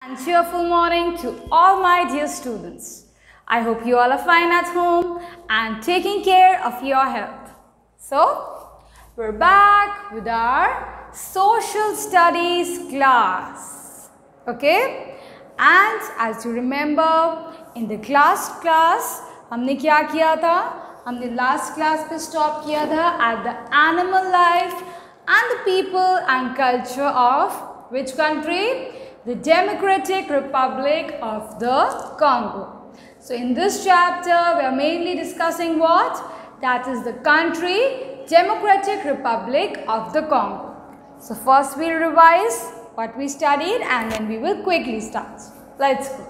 And cheerful morning to all my dear students. I hope you all are fine at home and taking care of your health. So, we're back with our social studies class. Okay? And as you remember, in the last class, हमने क्या किया था? हमने last class पे stop किया था at the animal life and the people and culture of which country? The Democratic Republic of the Congo. So in this chapter, we are mainly discussing what? That is the country Democratic Republic of the Congo. So first we'll revise what we studied and then we will quickly start. Let's go.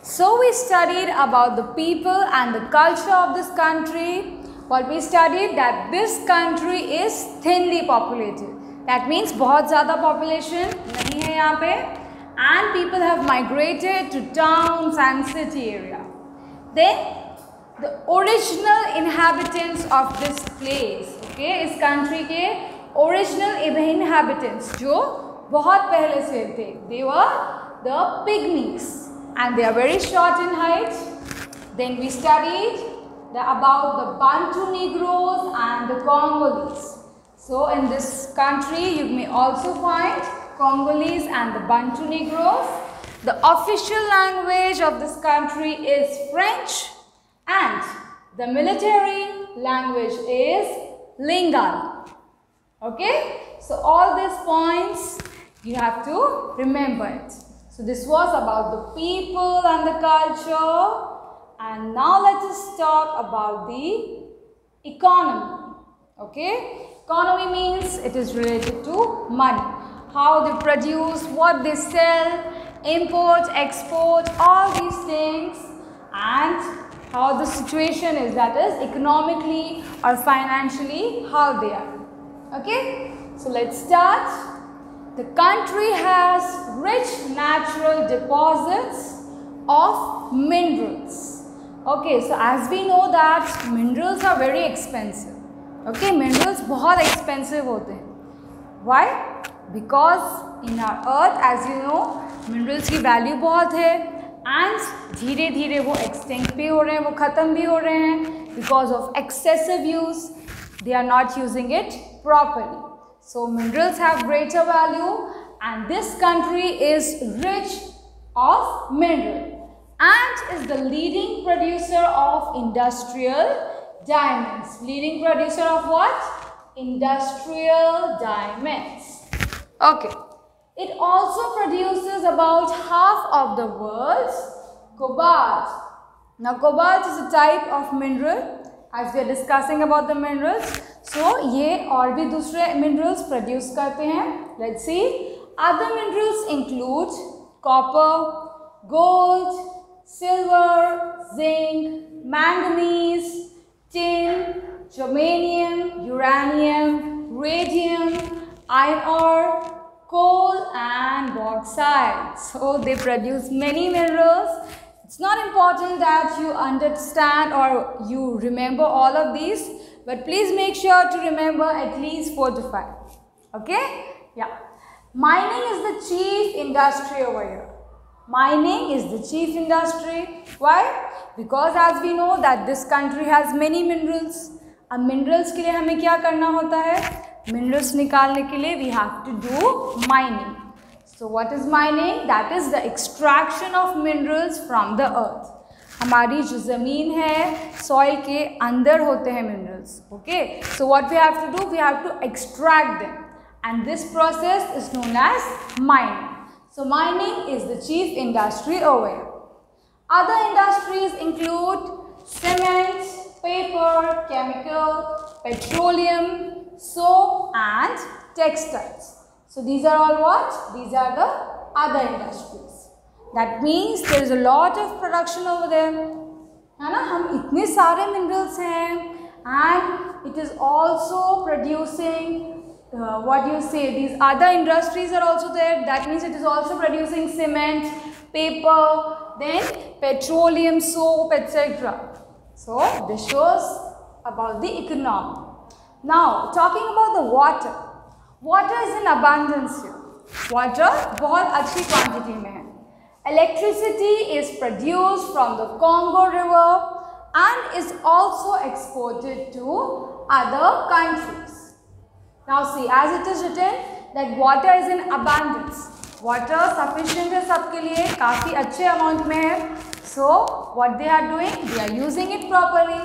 So we studied about the people and the culture of this country. What we studied that this country is thinly populated. That means बहुत ज़्यादा population नहीं है यहाँ पे and people have migrated to towns and city area. Then the original inhabitants of this place, okay, इस country के original inhabitants जो बहुत पहले से थे, they were the pygmies and they are very short in height. Then we studied about the Bantu Negroes and the Congolese. So in this country you may also find Congolese and the Bantu Negroes. The official language of this country is French and the military language is Lingala. Okay? So all these points you have to remember it. So this was about the people and the culture, and now let us talk about the economy. Okay? Economy means it is related to money. How they produce, what they sell, import, export, all these things, and how the situation is, that is economically or financially how they are. Okay? So let's start. The country has rich natural deposits of minerals. Okay, so as we know that minerals are very expensive. Okay, minerals बहुत expensive होते हैं. Why? Because in our earth, as you know, minerals की value बहुत है and धीरे धीरे वो extinct भी हो रहे हैं, वो ख़त्म भी हो रहे हैं because of excessive use. They are not using it properly. So minerals have greater value and this country is rich of mineral and is the leading producer of industrial diamonds. Leading producer of what? Industrial diamonds. Okay. It also produces about half of the world's cobalt. Now cobalt is a type of mineral as we are discussing about the minerals. So ये और भी दूसरे minerals produce करते हैं. Let's see. Other minerals include copper, gold, silver, zinc, manganese, tin, germanium, uranium, radium, iron ore, coal and bauxite. So they produce many minerals. It's not important that you understand or you remember all of these, but please make sure to remember at least 4 to 5. Okay? Yeah. Mining is the chief industry over here. Mining is the chief industry. Why? Because as we know that this country has many minerals. अब minerals के लिए हमें क्या करना होता है? Minerals निकालने के लिए we have to do mining. So what is mining? That is the extraction of minerals from the earth. हमारी जो ज़मीन है, soil के अंदर होते हैं minerals. Okay? So what we have to do? We have to extract them. And this process is known as mining. So mining is the chief industry over here. Other industries include cement, paper, chemical, petroleum, soap and textiles. So these are all what? These are the other industries. That means there is a lot of production over there. है ना? हम इतने सारे minerals हैं and it is also producing what do you say, these other industries are also there. That means it is also producing cement, paper, then petroleum, soap, etc. So this shows about the economy. Now talking about the water. Water is in abundance here. Water बहुत अच्छी quantity में है. Electricity is produced from the Congo river and is also exported to other countries. Now see, as it is written that water is in abundance. Water sufficient है सबके लिए, काफ़ी अच्छे amount में है. So what they are doing? They are using it properly.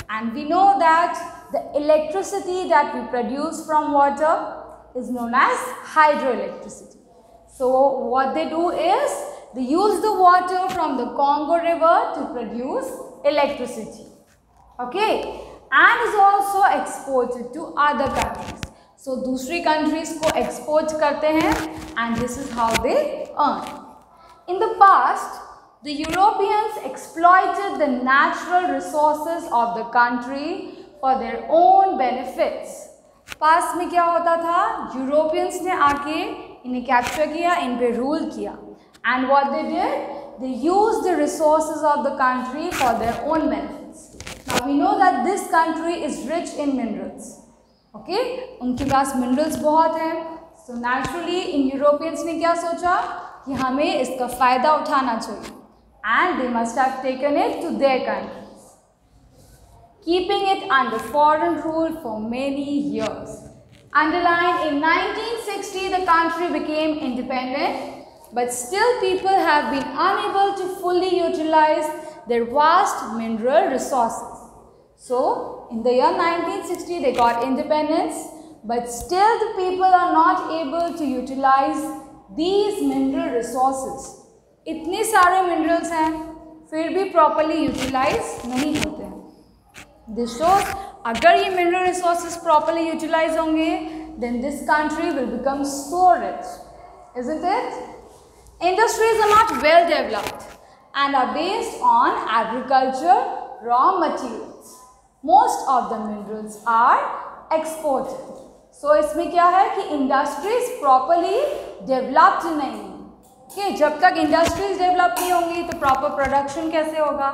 And we know that the electricity that we produce from water is known as hydroelectricity. So what they do is they use the water from the Congo River to produce electricity, okay, and is also exported to other countries. So दूसरी countries को export करते हैं and this is how they earn. In the past, the Europeans exploited the natural resources of the country for their own benefits. Past में क्या होता था? Europeans ने आके इन्हें capture किया, इन पे rule किया, and what they did? They use the resources of the country for their own benefits. Now we know that this country is rich in minerals. Okay, उनके पास minerals बहुत हैं. So naturally, in Europeans ने क्या सोचा कि हमें इसका फ़ायदा उठाना चाहिए, and they must have taken it to their countries, keeping it under foreign rule for many years. Underlined, in 1960, the country became independent. But still people have been unable to fully utilize their vast mineral resources. So in the year 1960 they got independence, but still the people are not able to utilize these mineral resources. इतने सारे minerals हैं, फिर भी properly utilize नहीं होते हैं. This shows अगर ये mineral resources properly utilize होंगे, then this country will become so rich, isn't it? Industries are not well developed and are based on agriculture raw materials. Most of the minerals are exported. So इसमें क्या है कि industries properly developed नहीं है. Okay, जब तक industries develop नहीं होंगी तो proper production कैसे होगा?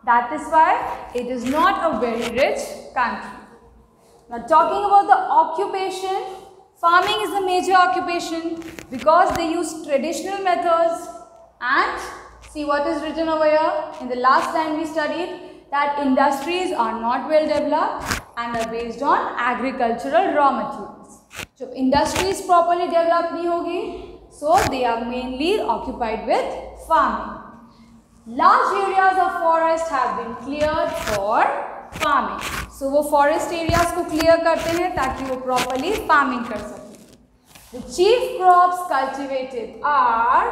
That is why it is not a very rich country. Now talking about the occupation. Farming is a major occupation because they use traditional methods, and see what is written over here. In the last line we studied that industries are not well developed and are based on agricultural raw materials. So industries properly developed नहीं होगी, so they are mainly occupied with farming. Large areas of forest have been cleared for farming. So वो forest areas को clear करते हैं ताकि वो properly farming कर सकें. The chief crops cultivated are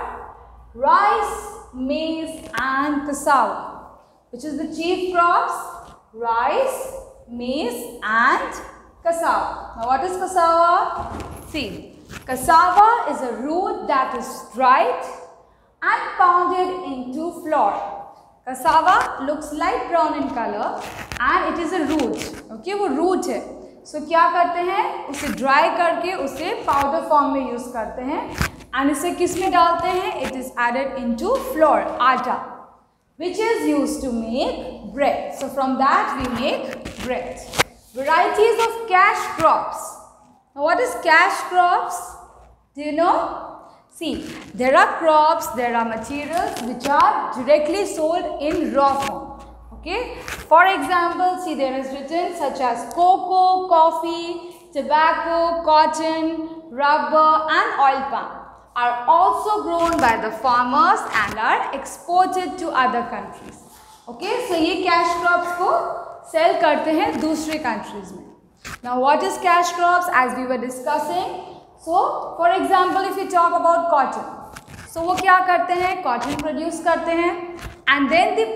rice, maize and cassava. Which is the chief crops? Rice, maize and cassava. Now what is cassava? See, cassava is a root that is dried and pounded into flour. Cassava looks light brown in color and it is a root. Okay, वो root है. So क्या करते हैं? उसे dry करके उसे powder form में use करते हैं and इसे किस में डालते हैं? It is added into flour, आटा, which is used to make bread. So from that we make bread. Varieties of cash crops. Now what is cash crops? Do you know? See, there are crops, there are materials which are directly sold in raw form. Okay. For example, see there is written such as cocoa, coffee, tobacco, cotton, rubber and oil palm are also grown by the farmers and are exported to other countries. Okay. So ये cash crops को sell करते हैं दूसरे countries में. Now what is cash crops? As we were discussing. So, for example, if we talk about cotton, so वो क्या करते हैं? Cotton produce करते हैं and then they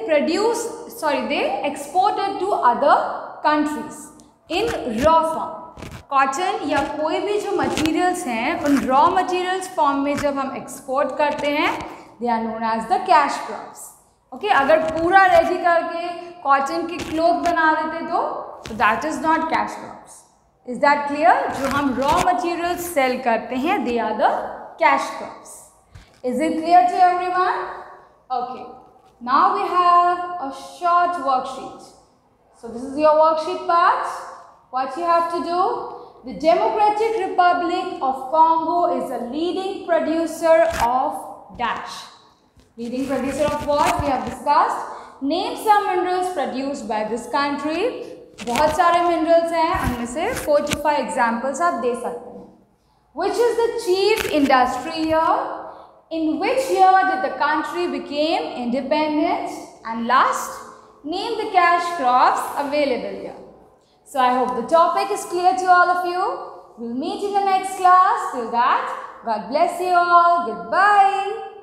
export it to other countries in raw form. Cotton या कोई भी जो materials हैं, उन raw materials form में जब हम export करते हैं, they are known as the cash crops. Okay, अगर पूरा ready करके cotton की cloth बना देते तो that is not cash crops. Is that clear? जो हम raw materials sell करते हैं, they are the cash crops. Is it clear to everyone? Okay. Now we have a short worksheet. So this is your worksheet part. What you have to do? The Democratic Republic of Congo is a leading producer of dash. Leading producer of what? We have discussed. Name some minerals produced by this country. बहुत सारे minerals हैं, उनमें से 4 to 5 examples आप दे सकते हैं. Which is the chief industry year? In which year did the country became independent? And last, name the cash crops available here. So I hope the topic is clear to all of you. We'll meet in the next class. Till that, God bless you all. Goodbye.